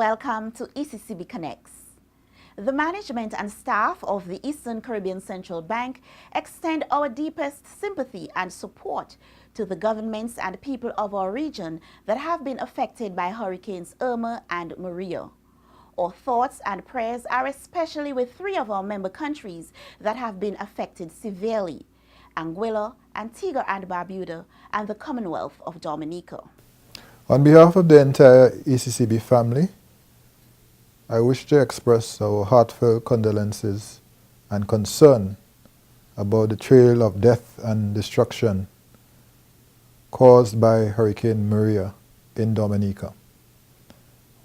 welcome to ECCB Connects. The management and staff of the Eastern Caribbean Central Bank extend our deepest sympathy and support to the governments and people of our region that have been affected by Hurricanes Irma and Maria. Our thoughts and prayers are especially with three of our member countries that have been affected severely: Anguilla, Antigua and Barbuda, and the Commonwealth of Dominica. On behalf of the entire ECCB family, I wish to express our heartfelt condolences and concern about the trail of death and destruction caused by Hurricane Maria in Dominica.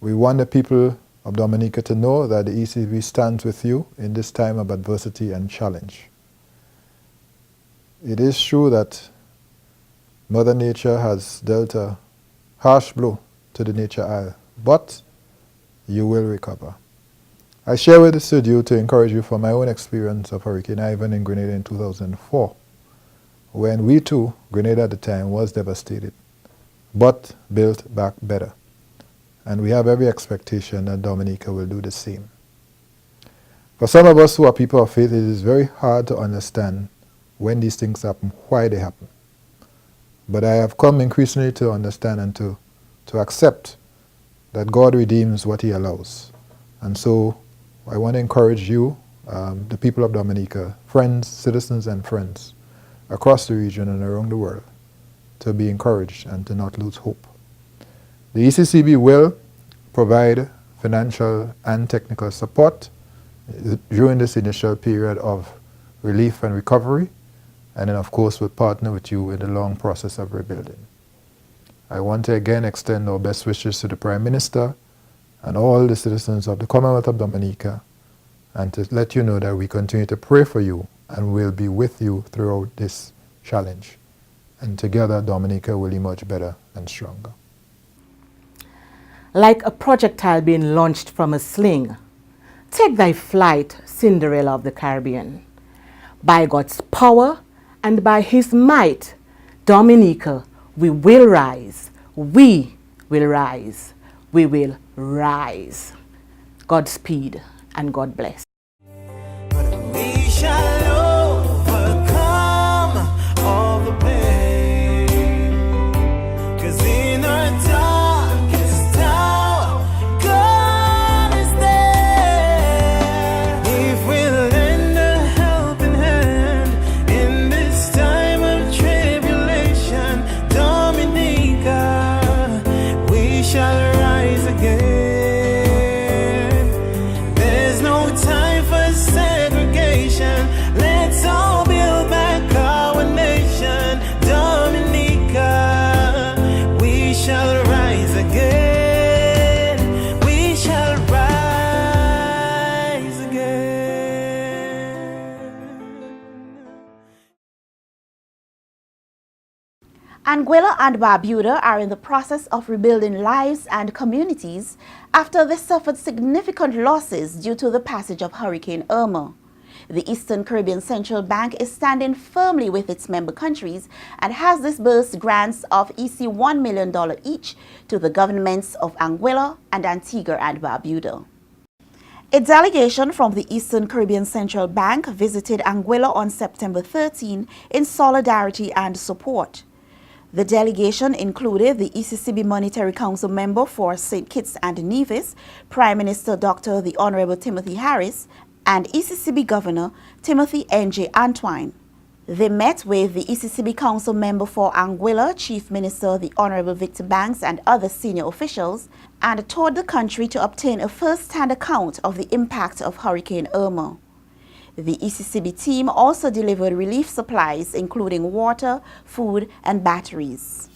We want the people of Dominica to know that the ECCB stands with you in this time of adversity and challenge. It is true that Mother Nature has dealt a harsh blow to the nature isle, but you will recover. I share with this with you to encourage you from my own experience of Hurricane Ivan in Grenada in 2004, when we too, Grenada at the time, was devastated, but built back better. And we have every expectation that Dominica will do the same. For some of us who are people of faith, it is very hard to understand when these things happen, why they happen. But I have come increasingly to understand and to accept that God redeems what He allows. And so I want to encourage you, the people of Dominica, friends, citizens and friends across the region and around the world, to be encouraged and to not lose hope. The ECCB will provide financial and technical support during this initial period of relief and recovery, and then of course we'll partner with you in the long process of rebuilding. I want to again extend our best wishes to the Prime Minister and all the citizens of the Commonwealth of Dominica, and to let you know that we continue to pray for you and will be with you throughout this challenge. And together Dominica will emerge better and stronger. Like a projectile being launched from a sling, take thy flight, Cinderella of the Caribbean. By God's power and by His might, Dominica, we will rise. We will rise. We will rise. Godspeed and God bless. We shall overcome all the pain, 'cause in our darkest hour, God is there. If we lend a helping hand in this time of tribulation, Dominica, we shall rise again. There's no time for segregation. Let's all build back our nation. Dominica, we shall rise again. We shall rise again. Anguilla and Barbuda are in the process of rebuilding lives and communities after they suffered significant losses due to the passage of Hurricane Irma. The Eastern Caribbean Central Bank is standing firmly with its member countries and has disbursed grants of $1 million each to the governments of Anguilla and Antigua and Barbuda. A delegation from the Eastern Caribbean Central Bank visited Anguilla on September 13 in solidarity and support. The delegation included the ECCB Monetary Council member for St. Kitts and Nevis, Prime Minister Dr. the Honorable Timothy Harris, and ECCB Governor Timothy N.J. Antwine. They met with the ECCB Council member for Anguilla, Chief Minister the Honorable Victor Banks, and other senior officials, and toured the country to obtain a first-hand account of the impact of Hurricane Irma. The ECCB team also delivered relief supplies including water, food, and batteries.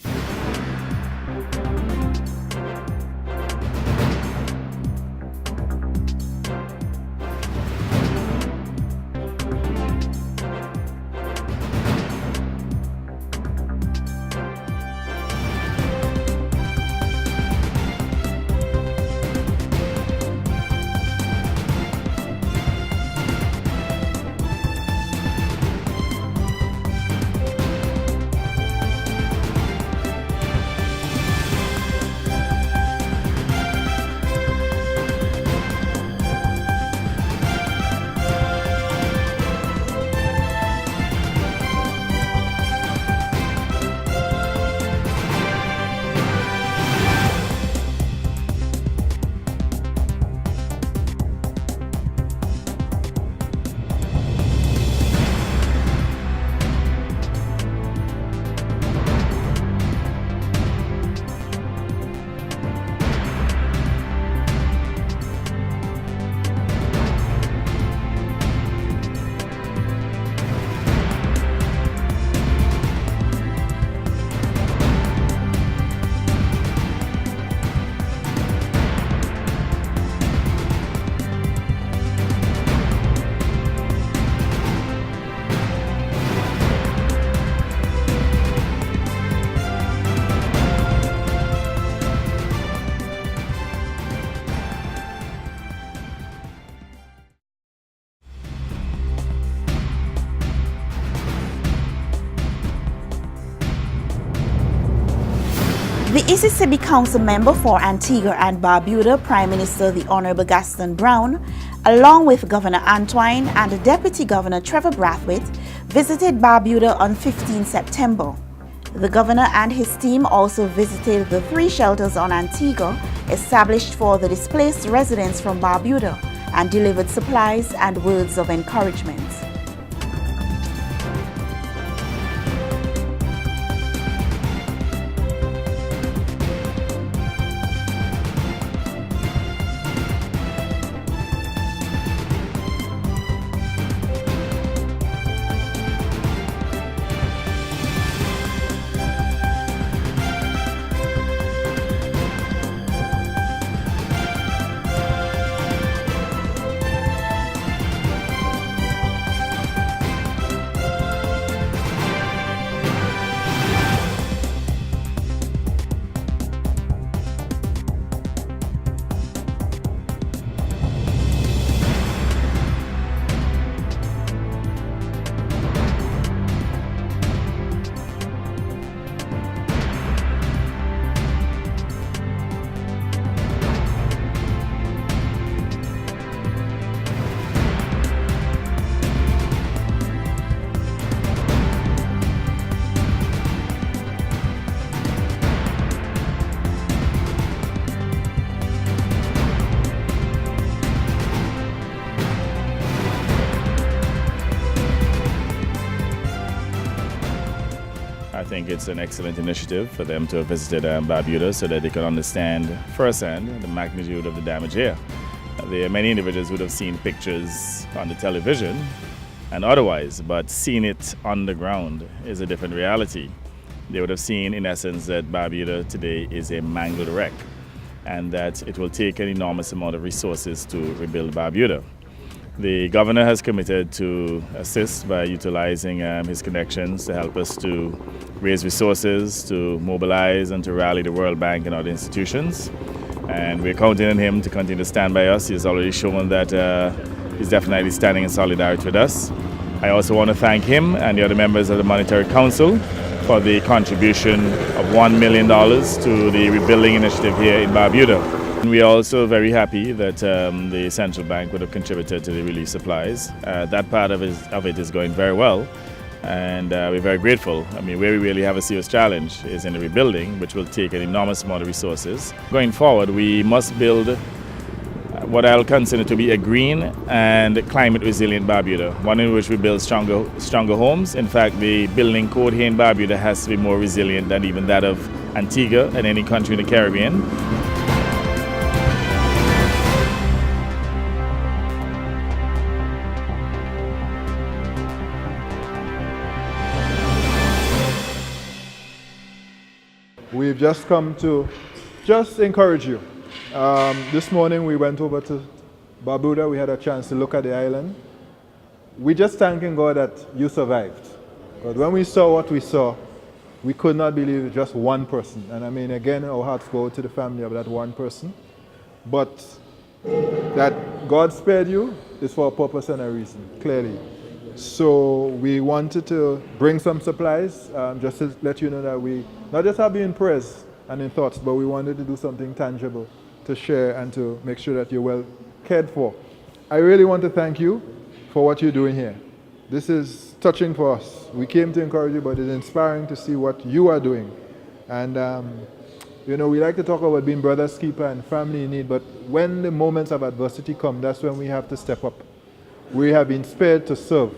The ECCB Council member for Antigua and Barbuda, Prime Minister the Honorable Gaston Brown, along with Governor Antoine and Deputy Governor Trevor Brathwaite, visited Barbuda on 15 September. The governor and his team also visited the 3 shelters on Antigua established for the displaced residents from Barbuda and delivered supplies and words of encouragement. I think it's an excellent initiative for them to have visited Barbuda so that they can understand firsthand the magnitude of the damage here. There are many individuals who would have seen pictures on the television and otherwise, but seeing it on the ground is a different reality. They would have seen, in essence, that Barbuda today is a mangled wreck and that it will take an enormous amount of resources to rebuild Barbuda. The governor has committed to assist by utilizing his connections to help us to raise resources, to mobilize and to rally the World Bank and other institutions. And we're counting on him to continue to stand by us. He's already shown that he's definitely standing in solidarity with us. I also want to thank him and the other members of the Monetary Council for the contribution of $1 million to the rebuilding initiative here in Barbuda. We are also very happy that the central bank would have contributed to the relief supplies. That part of it is going very well, and we're very grateful. I mean, where we really have a serious challenge is in the rebuilding, which will take an enormous amount of resources. Going forward, we must build what I'll consider to be a green and climate resilient Barbuda, one in which we build stronger homes. In fact, the building code here in Barbuda has to be more resilient than even that of Antigua and any country in the Caribbean. We've just come to encourage you. This morning we went over to Barbuda. We had a chance to look at the island. We're just thanking God that you survived. But when we saw what we saw, we could not believe it just one person. And I mean, again, our hearts go to the family of that one person. But that God spared you is for a purpose and a reason, clearly. So we wanted to bring some supplies, just to let you know that we not just have you in prayers and in thoughts, but we wanted to do something tangible to share and to make sure that you're well cared for. I really want to thank you for what you're doing here. This is touching for us. We came to encourage you, but it's inspiring to see what you are doing. And you know, we like to talk about being brother's keeper and family in need, but when the moments of adversity come, that's when we have to step up. We have been spared to serve.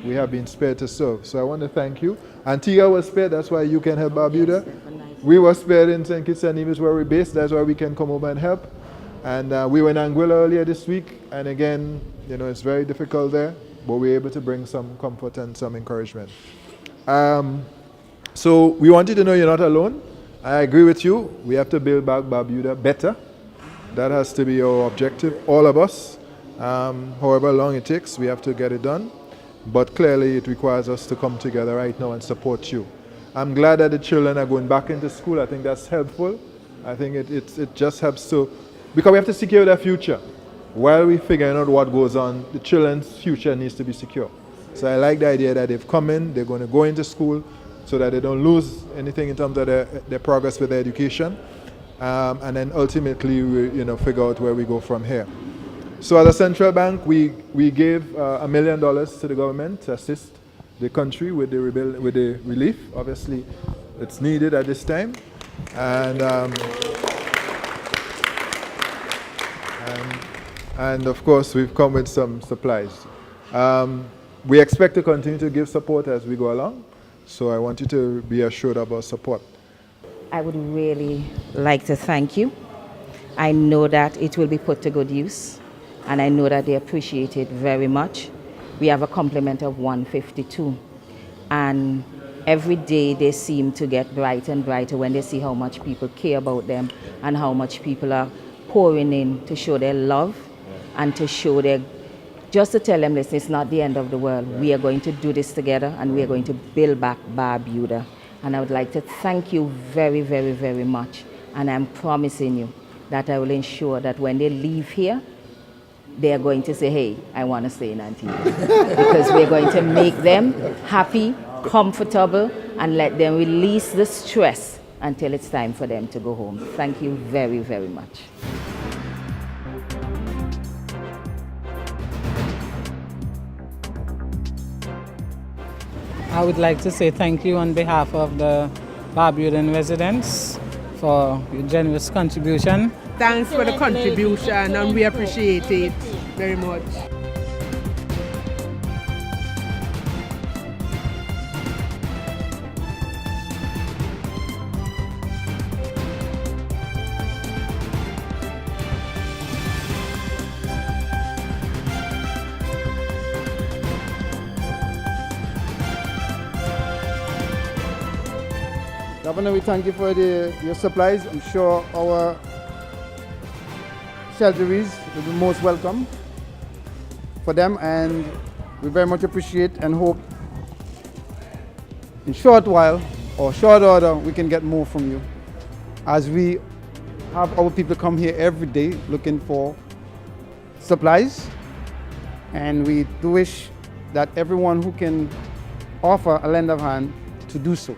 We have been spared to serve. So I want to thank you. Antigua was spared, that's why you can help Barbuda. We were spared in St. Kitts and Nevis where we're based, that's why we can come over and help. And we were in Anguilla earlier this week, and again, you know, it's very difficult there, but we're able to bring some comfort and some encouragement. So we want you to know you're not alone. I agree with you. We have to build back Barbuda better. That has to be our objective, all of us. However long it takes, we have to get it done. But clearly it requires us to come together right now and support you. I'm glad that the children are going back into school. I think that's helpful. I think it just helps to, because we have to secure their future. While we're figuring out what goes on, the children's future needs to be secure. So I like the idea that they've come in, they're going to go into school, so that they don't lose anything in terms of their progress with their education. And then ultimately, we figure out where we go from here. So as a central bank, we gave $1 million to the government to assist the country with the relief. Obviously, it's needed at this time. And of course, we've come with some supplies. We expect to continue to give support as we go along. So I want you to be assured of our support. I would really like to thank you. I know that it will be put to good use, and I know that they appreciate it very much. We have a complement of 152, and every day they seem to get brighter and brighter when they see how much people care about them and how much people are pouring in to show their love and to show just to tell them, listen, it's not the end of the world. We are going to do this together, and we are going to build back Barbuda. And I would like to thank you very, very, very much. And I'm promising you that I will ensure that when they leave here, they are going to say, hey, I want to stay in Antigua. Because we're going to make them happy, comfortable, and let them release the stress until it's time for them to go home. Thank you very, very much. I would like to say thank you on behalf of the Barbudan residents for your generous contribution. Thanks for the contribution, and we appreciate it very much. Governor, we thank you for your supplies. I'm sure our shelteries will be most welcome for them, and we very much appreciate and hope in short while or short order we can get more from you, as we have our people come here every day looking for supplies, and we do wish that everyone who can offer a lend of hand to do so.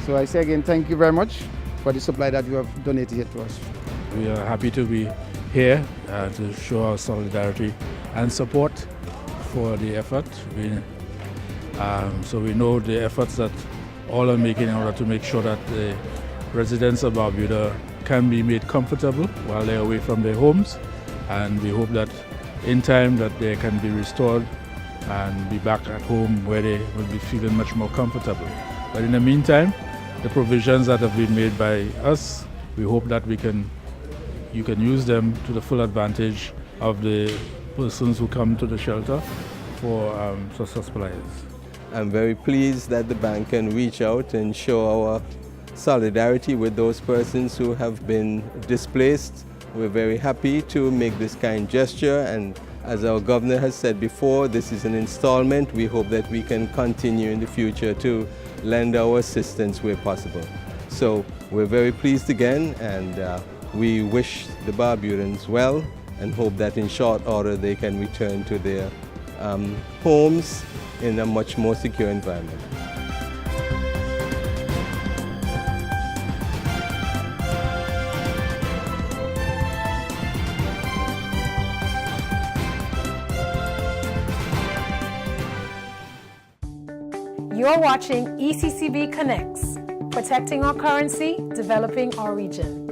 So I say again, thank you very much for the supply that you have donated here to us. We are happy to be here to show our solidarity and support for the effort. So we know the efforts that all are making in order to make sure that the residents of Barbuda can be made comfortable while they're away from their homes, and we hope that in time that they can be restored and be back at home where they will be feeling much more comfortable. But in the meantime, the provisions that have been made by us, we hope that you can use them to the full advantage of the persons who come to the shelter for supplies. I'm very pleased that the bank can reach out and show our solidarity with those persons who have been displaced. We're very happy to make this kind gesture, and as our governor has said before, this is an installment. We hope that we can continue in the future to lend our assistance where possible. So we're very pleased again, and we wish the Barbudans well and hope that in short order they can return to their homes in a much more secure environment. You're watching ECCB Connects, protecting our currency, developing our region.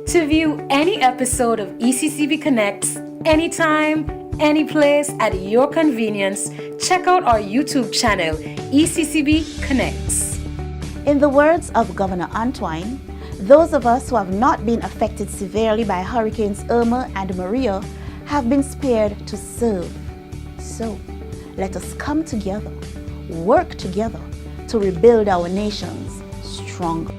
To view any episode of ECCB Connects, anytime, any place, at your convenience, check out our YouTube channel, ECCB Connects. In the words of Governor Antoine, those of us who have not been affected severely by Hurricanes Irma and Maria have been spared to serve. So, let us come together, work together to rebuild our nations stronger.